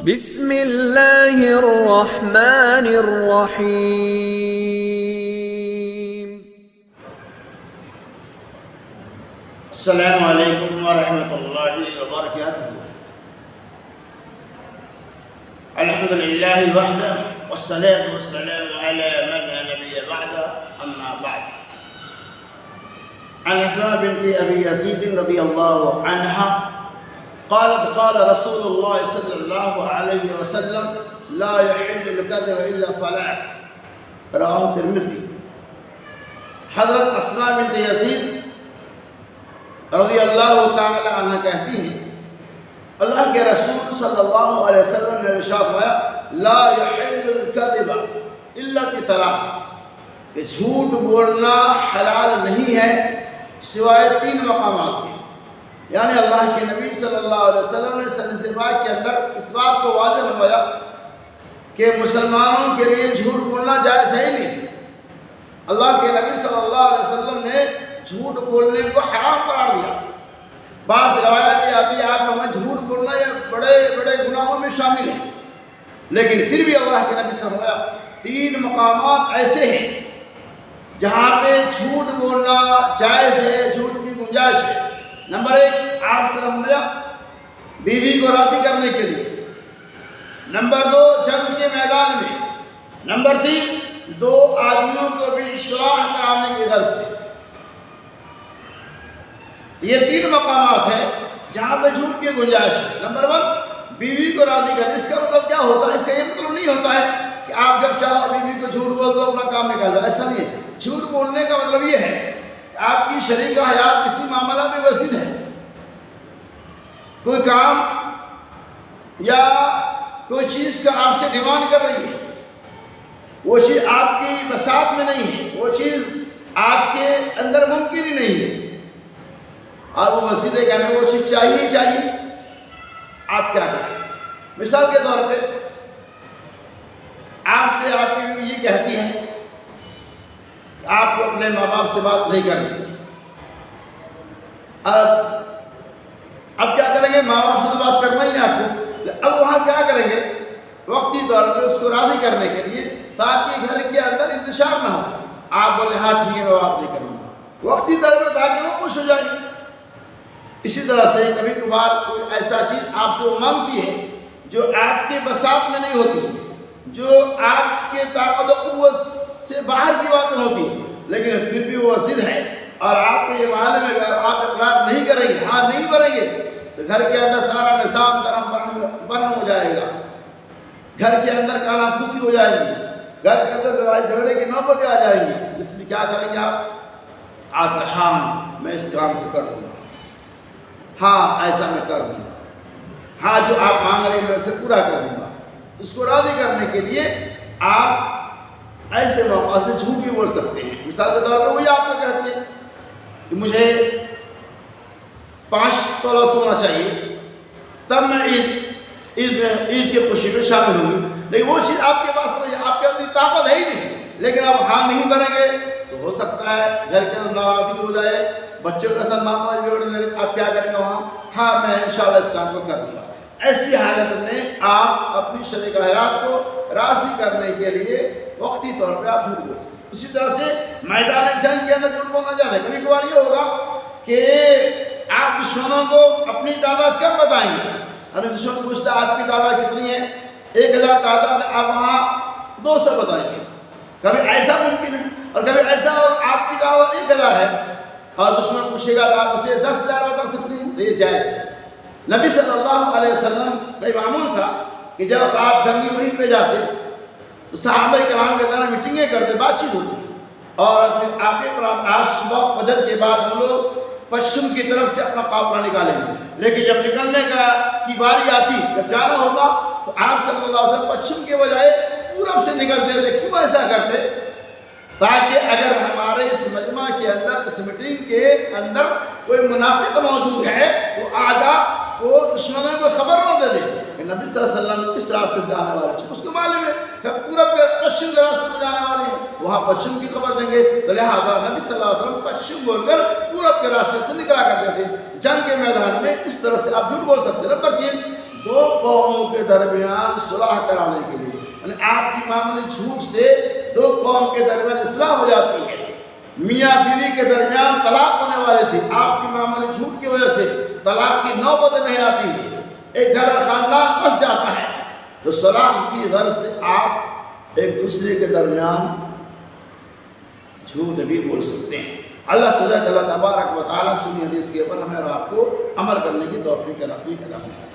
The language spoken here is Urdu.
بسم اللہ الرحمن الرحیم۔ السلام علیکم ورحمۃ اللہ وبرکاتہ۔ الحمدللہ وحدہ والصلاة والسلام علی من لا نبی بعدہ، اما بعد۔ عن اسماء بنت ابی یزید رضی اللہ عنہا قالت قال رسول اللہ صلی اللہ علیہ وسلم لا يحل الكذب الا ثلاث، رواہ ترمذی۔ حضرت اسماء بنت یزید رضی اللہ تعالی عنہ کہتی ہیں اللہ کے رسول صلی اللہ علیہ وسلم نے ارشاد فرمایا لا يحل الكذب الا بثلاث، کہ جھوٹ بولنا حلال نہیں ہے سوائے تین مقامات کے۔ یعنی اللہ کے نبی صلی اللہ علیہ وسلم نے حدیث پاک کے اندر اس بات کو واضح فرمایا کہ مسلمانوں کے لیے جھوٹ بولنا جائز ہے ہی نہیں۔ اللہ کے نبی صلی اللہ علیہ وسلم نے جھوٹ بولنے کو حرام قرار دیا۔ بعض روایات یہ آتی ہے آپ ہمیں جھوٹ بولنا یہ بڑے بڑے گناہوں میں شامل ہے، لیکن پھر بھی اللہ کے نبی صلی اللہ علیہ وسلم تین مقامات ایسے ہیں جہاں پہ جھوٹ بولنا جائز ہے، جھوٹ کی گنجائش ہے۔ نمبر ایک، آپ سے فرمایا بیوی کو راضی کرنے کے لیے۔ نمبر دو، جنگ کے میدان میں۔ نمبر تین، دو آدمیوں کو بھی اصلاح کرانے کی غرض سے۔ یہ تین مقامات ہیں جہاں پہ جھوٹ کی گنجائش ہے۔ نمبر ون، بیوی کو راضی کرنے۔ اس کا مطلب کیا ہوتا ہے؟ اس کا یہ مطلب نہیں ہوتا ہے کہ آپ جب چاہو بیوی کو جھوٹ بول دو اپنا کام نکال دو، ایسا نہیں ہے۔ جھوٹ بولنے کا مطلب یہ ہے کہ آپ کی شریکہ حیات کسی معاملہ میں وسیع ہے، کوئی کام یا کوئی چیز کا آپ سے ڈیمانڈ کر رہی ہے، وہ چیز آپ کی بساط میں نہیں ہے، وہ چیز آپ کے اندر ممکن ہی نہیں ہے، اور وہ وسیع ہے کہ ہمیں وہ چیز چاہیے ہی چاہیے۔ آپ کیا کریں؟ مثال کے طور پہ آپ سے آپ کی بیوی یہ کہتی ہے کہ آپ کو اپنے ماں باپ سے بات نہیں کرنی۔ اب کیا کریں گے؟ ماں باپ سے تو بات کرنا ہی ہے آپ کو، اب وہاں کیا کریں گے؟ وقتی طور پہ اس کو راضی کرنے کے لیے تاکہ گھر کے اندر انتشار نہ ہو، آپ بولے ہاں ٹھیک ہے میں بات نہیں کروں گا، وقتی طور پہ تاکہ وہ خوش ہو جائیں۔ اسی طرح سے کبھی کبھار کوئی ایسا چیز آپ سے وہ مانگتی ہے جو آپ کے بساط میں نہیں ہوتی، جو آپ کے طاقت و قوت سے باہر کی باتیں ہوتی ہیں، لیکن پھر بھی وہ وسیع ہے اور آپ کو یہ معلوم ہے اگر آپ اقرار نہیں کریں گے، ہاں نہیں کریں گے، تو گھر کے اندر سارا نظام برہم ہو جائے گا، گھر کے اندر کانا پھوسی ہو جائے گی، گھر کے اندر لڑائی جھگڑے کی نوبتیں آ جائیں گی۔ اس لیے کیا کریں گے آپ ہاں میں اس کام کو کر دوں گا، ہاں ایسا میں کر دوں گا، ہاں جو آپ مانگ رہے ہیں میں اسے پورا کر دوں گا۔ اس کو راضی کرنے کے لیے آپ ایسے موقع سے جھوٹ بھی بول سکتے ہیں۔ مثال کے طور پہ وہی آپ کو کہتی ہے کہ مجھے 5 تولہ سونا چاہیے، تب میں عید کی خوشی میں شامل ہوں گی، لیکن وہ چیز آپ کے پاس نہیں ہے، آپ کے اندر طاقت ہے ہی نہیں، لیکن آپ ہاں نہیں کریں گے تو ہو سکتا ہے گھر کے اندر ناراضگی ہو جائے، بچوں کے ساتھ معاملہ بگڑنے لگے، آپ کیا کریں گے وہاں؟ ہاں میں انشاءاللہ اس کام کو کر دوں گا۔ ایسی حالت میں آپ اپنی شریکہ حیات کو راضی کرنے کے لیے وقتی طور پہ آپ جھوٹ بول سکتے ہیں۔ اسی طرح سے میدان جنگ کے اندر جھوٹ بولنا جائے۔ کبھی کبھار یہ ہوگا کہ آپ دشمنوں کو اپنی تعداد کم بتائیں گے، اگر دشمن پوچھتا ہے آپ کی تعداد کتنی ہے، 1000 تعداد ہے، آپ وہاں 200 بتائیں گے۔ کبھی ایسا ممکن ہے، اور کبھی ایسا آپ کی تعداد 1000 ہے اور دشمن پوچھے گا تو آپ اسے 10,000 بتا سکتے ہیں، تو یہ جائز ہے۔ نبی صلی اللہ علیہ وسلم کا معمول تھا کہ جب آپ جنگی مہم پہ جاتے تو صحابہ کرام کے درمیان میٹنگیں کرتے، بات چیت ہوتی، اور پھر آپ کے آج صبح فجر کے بعد ہم لوگ پشچم کی طرف سے اپنا قافلہ نکالیں گے، لیکن جب نکلنے کی باری آتی، جب جانا ہوگا تو آپ صلی اللہ علیہ وسلم پشچم کے بجائے پورب سے نکلتے تھے۔ کیوں ایسا کرتے؟ تاکہ اگر ہمارے اس مجمع کے اندر، اس میٹنگ کے اندر کوئی منافق موجود ہے وہ اعداء کو دشمنوں کو خبر نہ دے دے کہ نبی صلی اللہ علیہ وسلم اس راستے سے آنے والے ہیں، اس کو معلوم ہے کہ پورب کے پشچم کے راستے سے جانے والے ہیں، وہاں پشچم کی خبر دیں گے، تو لہٰذا نبی صلی اللہ علیہ وسلم پشچم بول کر پورب کے راستے سے نکلا کرتے تھے۔ جنگ کے میدان میں اس طرح سے آپ جھوٹ بول سکتے ہیں۔ نمبر 3، دو قوموں کے درمیان صلح کرانے کے لیے، یعنی آپ کی معمولی جھوٹ سے دو قوم کے درمیان اصلاح ہو جاتی ہے۔ میاں بیوی کے درمیان طلاق ہونے والی تھی، آپ کی معمولی جھوٹ کی وجہ سے طلاق کی نوبت نہیں آتی ہے، ایک گھر اور خاندان بس جاتا ہے۔ تو صلاح کی غرض سے آپ ایک دوسرے کے درمیان جھوٹ بھی بول سکتے ہیں۔ اللہ صلی اللہ تبارک و تعالیٰ سنی حدیث کے اوپر ہمیں اور آپ کو عمل کرنے کی توفیق عطا فرمائے۔